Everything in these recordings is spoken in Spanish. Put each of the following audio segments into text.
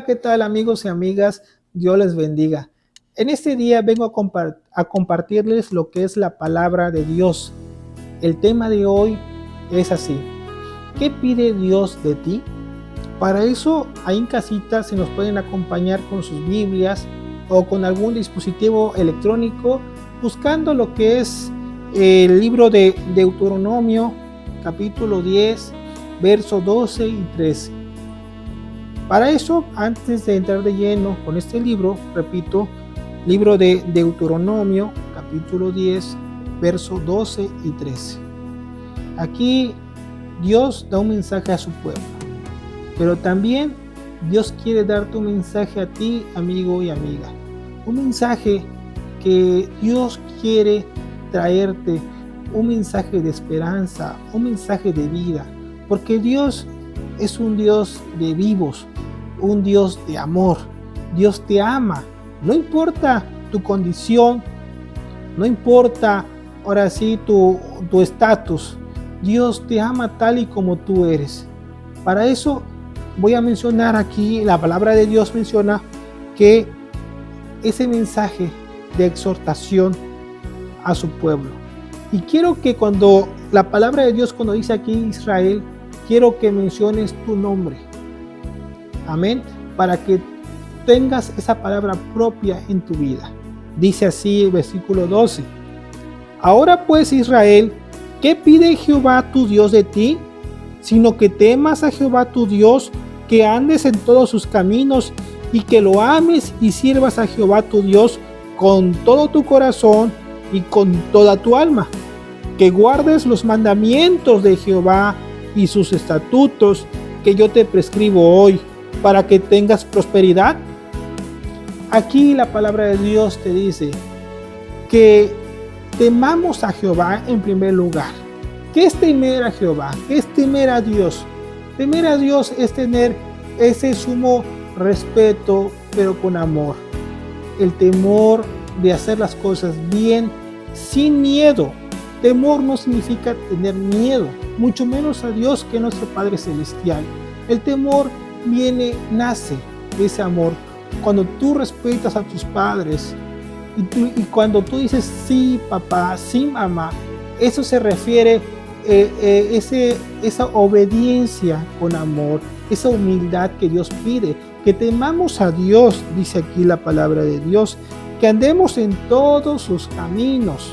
¿qué tal amigos y amigas? Dios les bendiga. En este día vengo a compartirles lo que es la palabra de Dios. El tema de hoy es así. ¿Qué pide Dios de ti? Para eso, ahí en casita se nos pueden acompañar con sus Biblias o con algún dispositivo electrónico, buscando lo que es el libro de Deuteronomio, capítulo 10, versos 12 y 13. Para eso, antes de entrar de lleno con este libro, repito, libro de Deuteronomio, capítulo 10, versos 12 y 13. Aquí Dios da un mensaje a su pueblo, pero también Dios quiere darte un mensaje a ti, amigo y amiga. Un mensaje que Dios quiere traerte, un mensaje de esperanza, un mensaje de vida, porque Dios es un Dios de vivos, un Dios de amor. Dios te ama, no importa tu condición, no importa ahora sí tu estatus. Dios te ama tal y como tú eres. Para eso voy a mencionar aquí, la palabra de Dios menciona que ese mensaje de exhortación a su pueblo. Y quiero que cuando la palabra de Dios, cuando dice aquí Israel, quiero que menciones tu nombre. Amén. Para que tengas esa palabra propia en tu vida. Dice así el versículo 12. Ahora pues, Israel, ¿qué pide Jehová tu Dios de ti? Sino que temas a Jehová tu Dios, que andes en todos sus caminos y que lo ames y sirvas a Jehová tu Dios con todo tu corazón y con toda tu alma. Que guardes los mandamientos de Jehová y sus estatutos que yo te prescribo hoy, para que tengas prosperidad. Aquí la palabra de Dios te dice que temamos a Jehová en primer lugar. ¿Qué es temer a Jehová? ¿Qué es temer a Dios? Temer a Dios es tener ese sumo respeto, pero con amor. El temor de hacer las cosas bien, sin miedo. Temor no significa tener miedo, mucho menos a Dios, que es nuestro Padre Celestial. El temor nace de ese amor. Cuando tú respetas a tus padres y cuando tú dices sí papá, sí mamá, eso se refiere esa obediencia con amor, esa humildad que Dios pide, que temamos a Dios, dice aquí la palabra de Dios, que andemos en todos sus caminos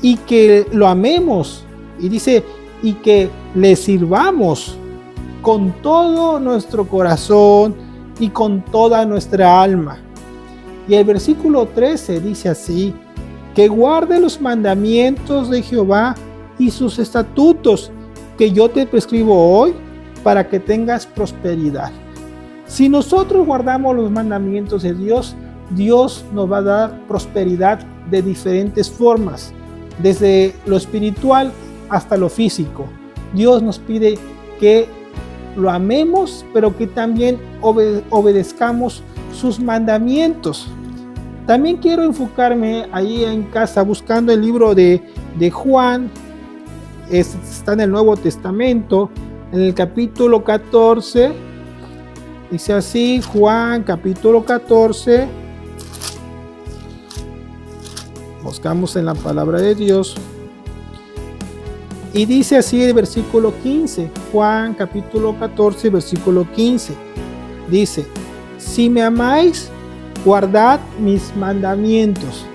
y que lo amemos, y dice, y que le sirvamos con todo nuestro corazón y con toda nuestra alma. Y el versículo 13 dice así, que guarde los mandamientos de Jehová y sus estatutos que yo te prescribo hoy, para que tengas prosperidad. Si nosotros guardamos los mandamientos de Dios, Dios nos va a dar prosperidad de diferentes formas, desde lo espiritual hasta lo físico. Dios nos pide que lo amemos, pero que también obedezcamos sus mandamientos. También quiero enfocarme ahí en casa buscando el libro de Juan. Está en el Nuevo Testamento, en el capítulo 14. Dice así, Juan capítulo 14. Buscamos en la palabra de Dios. Y dice así el versículo 15, Juan capítulo 14, versículo 15. Dice, si me amáis, guardad mis mandamientos.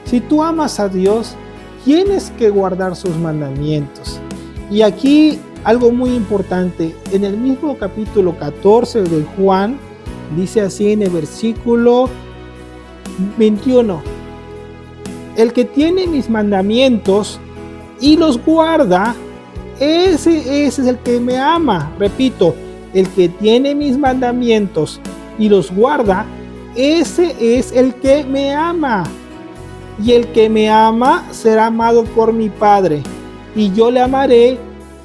Si tú amas a Dios, tienes que guardar sus mandamientos. Y aquí algo muy importante, en el mismo capítulo 14 de Juan, dice así en el versículo 21, el que tiene mis mandamientos y los guarda, ese es el que me ama. Repito, el que tiene mis mandamientos y los guarda, ese es el que me ama. Y el que me ama será amado por mi Padre, y yo le amaré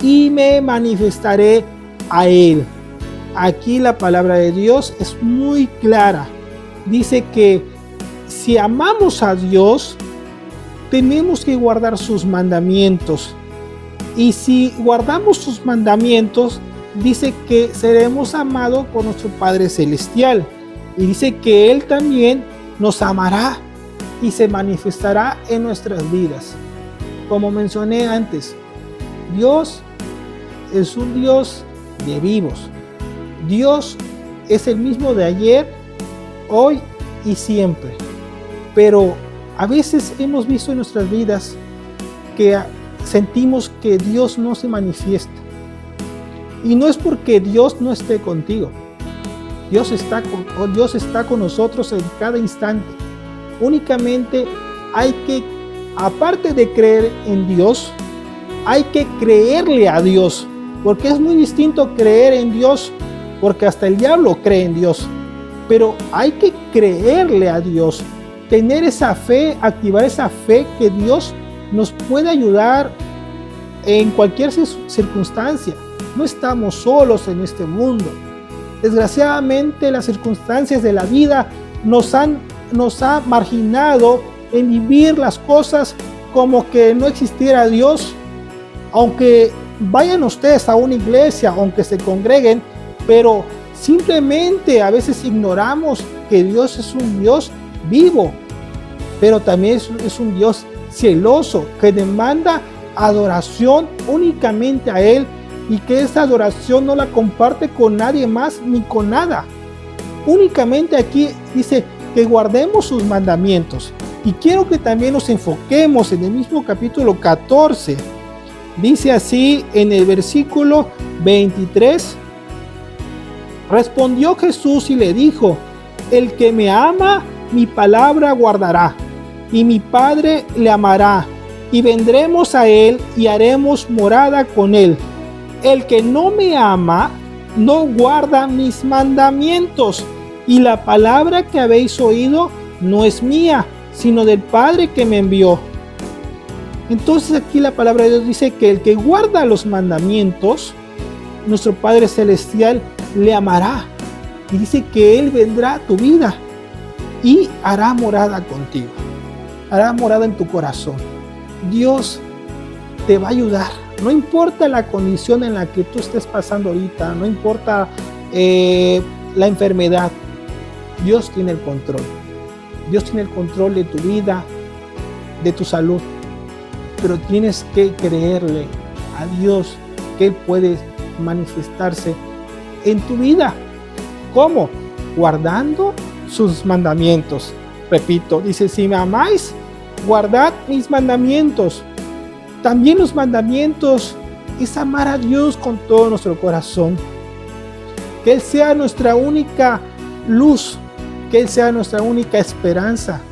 y me manifestaré a él. Aquí la palabra de Dios es muy clara. Dice que si amamos a Dios, tenemos que guardar sus mandamientos. Y si guardamos sus mandamientos, dice que seremos amados por nuestro Padre Celestial. Y dice que Él también nos amará y se manifestará en nuestras vidas. Como mencioné antes, Dios es un Dios de vivos. Dios es el mismo de ayer, hoy y siempre. Pero a veces hemos visto en nuestras vidas que sentimos que Dios no se manifiesta. Y no es porque Dios no esté contigo. Dios está con nosotros en cada instante. Únicamente hay que, aparte de creer en Dios, hay que creerle a Dios. Porque es muy distinto creer en Dios, porque hasta el diablo cree en Dios. Pero hay que creerle a Dios, tener esa fe, activar esa fe que Dios nos puede ayudar en cualquier circunstancia. No estamos solos en este mundo. Desgraciadamente, las circunstancias de la vida nos ha marginado en vivir las cosas como que no existiera Dios. Aunque vayan ustedes a una iglesia, aunque se congreguen, pero simplemente a veces ignoramos que Dios es un Dios vivo, pero también es un Dios celoso que demanda adoración únicamente a Él, y que esa adoración no la comparte con nadie más ni con nada. Únicamente aquí dice que guardemos sus mandamientos. Y quiero que también nos enfoquemos en el mismo capítulo 14. Dice así en el versículo 23. Respondió Jesús y le dijo: el que me ama, mi palabra guardará, y mi Padre le amará, y vendremos a él y haremos morada con él. El que no me ama, no guarda mis mandamientos, y la palabra que habéis oído no es mía, sino del Padre que me envió. Entonces aquí la palabra de Dios dice que el que guarda los mandamientos, nuestro Padre Celestial le amará, y dice que Él vendrá a tu vida y hará morada contigo, hará morada en tu corazón. Dios te va a ayudar, no importa la condición en la que tú estés pasando ahorita, no importa la enfermedad. Dios tiene el control. Dios tiene el control de tu vida, de tu salud, pero tienes que creerle a Dios que Él puede manifestarse en tu vida. ¿Cómo? Guardando sus mandamientos. Repito, dice: si me amáis, guardad mis mandamientos. También los mandamientos es amar a Dios con todo nuestro corazón. Que Él sea nuestra única luz, que Él sea nuestra única esperanza,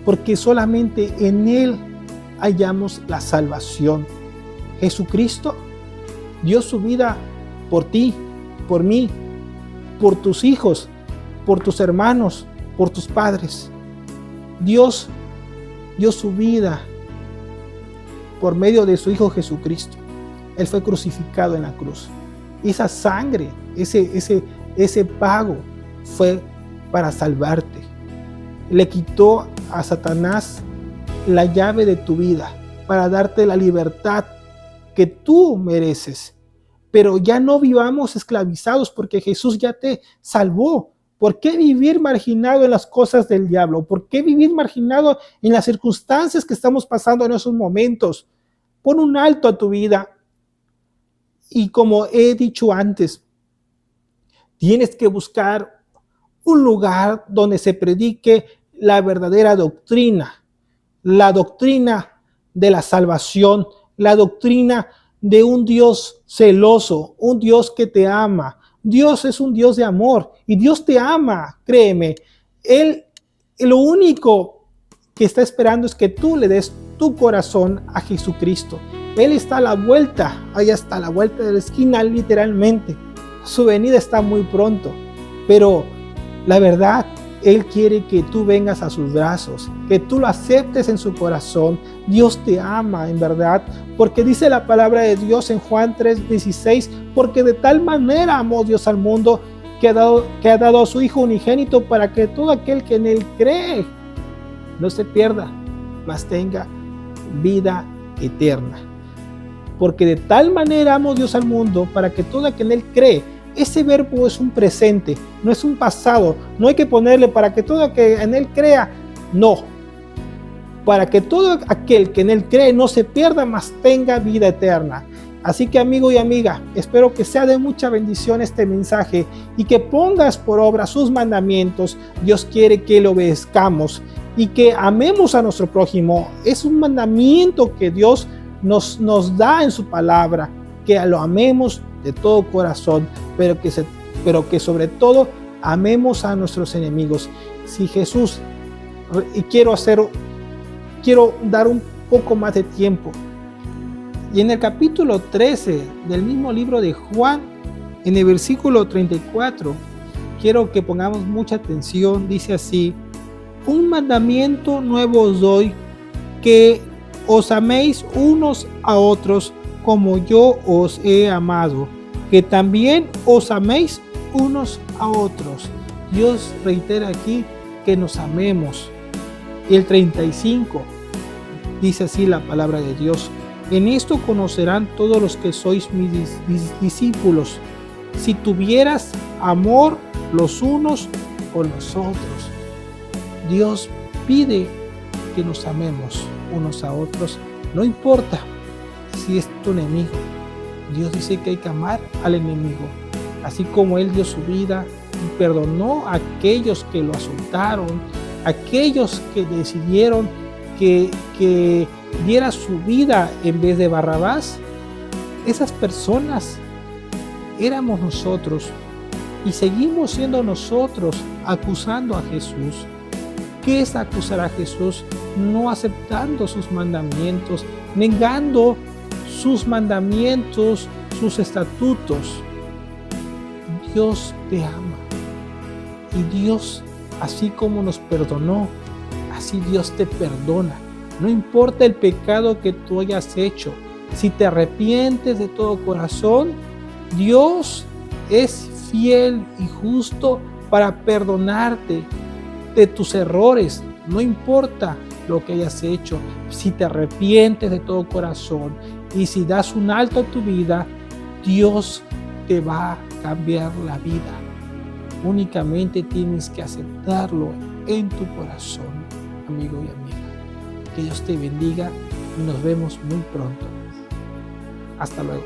porque solamente en Él hallamos la salvación. Jesucristo dio su vida por ti, por mí, por tus hijos, por tus hermanos, por tus padres. Dios dio su vida por medio de su Hijo Jesucristo. Él fue crucificado en la cruz. Y esa sangre, ese pago fue para salvarte. Le quitó a Satanás la llave de tu vida para darte la libertad que tú mereces. Pero ya no vivamos esclavizados, porque Jesús ya te salvó. ¿Por qué vivir marginado en las cosas del diablo? ¿Por qué vivir marginado en las circunstancias que estamos pasando en esos momentos? Pon un alto a tu vida. Y como he dicho antes, tienes que buscar un lugar donde se predique la verdadera doctrina, la doctrina de la salvación, la doctrina de un Dios celoso, un Dios que te ama. Dios es un Dios de amor y Dios te ama, créeme. Él lo único que está esperando es que tú le des tu corazón a Jesucristo. Él está a la vuelta, allá está a la vuelta de la esquina, literalmente. Su venida está muy pronto, pero la verdad, Él quiere que tú vengas a sus brazos, que tú lo aceptes en su corazón. Dios te ama en verdad, porque dice la palabra de Dios en Juan 3:16, porque de tal manera amó Dios al mundo que ha dado a su Hijo unigénito, para que todo aquel que en Él cree no se pierda, mas tenga vida eterna. porque de tal manera amó Dios al mundo para que todo aquel en él cree. Ese verbo es un presente, no es un pasado. No hay que ponerle para que todo aquel en él crea. No. Para que todo aquel que en él cree no se pierda, mas tenga vida eterna. Así que, amigo y amiga, espero que sea de mucha bendición este mensaje y que pongas por obra sus mandamientos. Dios quiere que lo obedezcamos y que amemos a nuestro prójimo. Es un mandamiento que Dios nos da en su palabra, que lo amemos de todo corazón, pero que sobre todo amemos a nuestros enemigos. Si Jesús, y quiero dar un poco más de tiempo, y en el capítulo 13 del mismo libro de Juan, en el versículo 34, quiero que pongamos mucha atención. Dice así: un mandamiento nuevo os doy, que os améis unos a otros como yo os he amado, que también os améis unos a otros. Dios reitera aquí que nos amemos. Y el 35 dice así la palabra de Dios: en esto conocerán todos los que sois mis discípulos, si tuvieras amor los unos con los otros. Dios pide que nos amemos unos a otros, no importa si es tu enemigo. Dios dice que hay que amar al enemigo, así como Él dio su vida y perdonó a aquellos que lo asaltaron, aquellos que decidieron que diera su vida en vez de Barrabás. Esas personas éramos nosotros y seguimos siendo nosotros acusando a Jesús. ¿Qué es acusar a Jesús? No aceptando sus mandamientos, negando sus mandamientos, sus estatutos. Dios te ama y Dios, así como nos perdonó, así Dios te perdona. No importa el pecado que tú hayas hecho, si te arrepientes de todo corazón, Dios es fiel y justo para perdonarte de tus errores. No importa lo que hayas hecho, si te arrepientes de todo corazón y si das un alto a tu vida, Dios te va a cambiar la vida. Únicamente tienes que aceptarlo en tu corazón, amigo y amiga. Que Dios te bendiga y nos vemos muy pronto. Hasta luego.